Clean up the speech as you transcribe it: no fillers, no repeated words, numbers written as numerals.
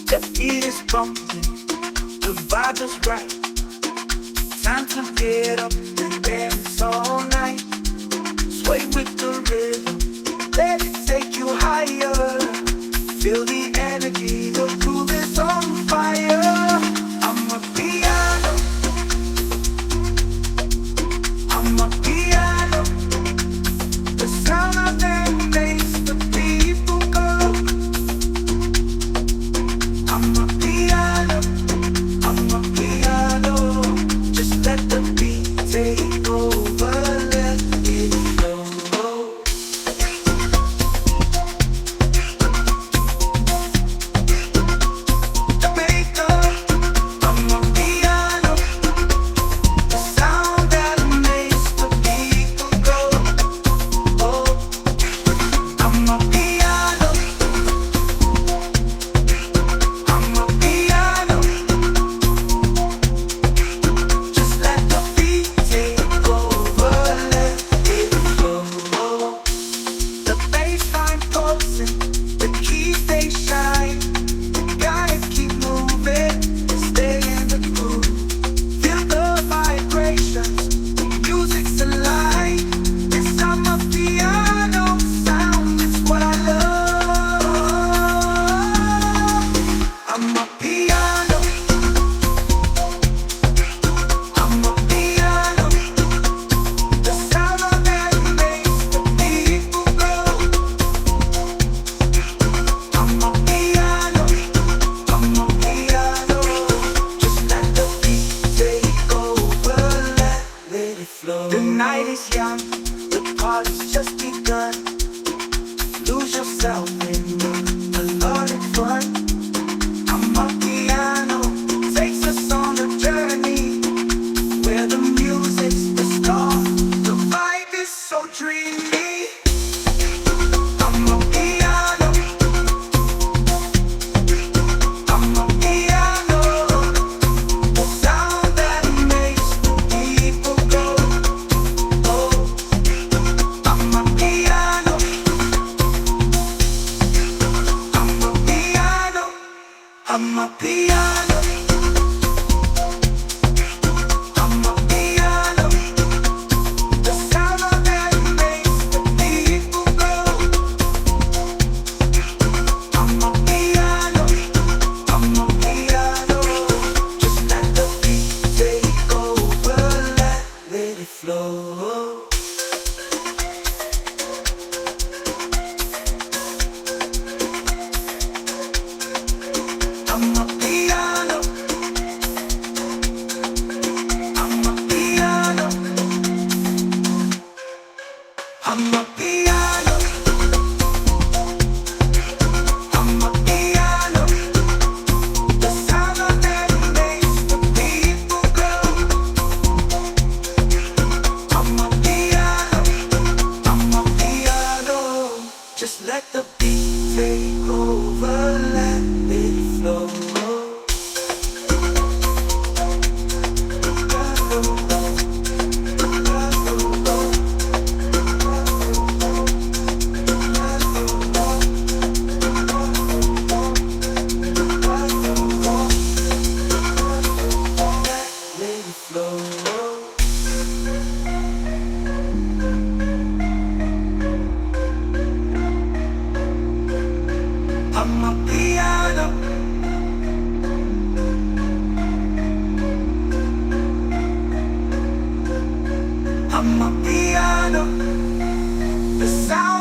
The beat is bumping, the vibe is right. Time to get up and dance all night. Sway with the rhythm, let it take you higher. Feel the energy, the groove is on fire. I'm a piano, I'm a piano. The sound of them makes the people go. I'm a piano, I'm a piano. Just let the beat take over, let it flow. The night is young, the party's just begun. Lose yourself in a lot of fun. Amapiano takes us on a journey where the music's the star, the vibe is so dreamy. Amapiano, Amapiano, the sound that makes the people go. Amapiano, Amapiano, the sound of that makes the people go. Amapiano, Amapiano, just let the beat take over, let it flow. Amapiano, Amapiano, Amapiano, Amapiano, the sound of that makes the people go. Amapiano, Amapiano, just let the beat take over, let it flow. Amapiano, Amapiano, the sound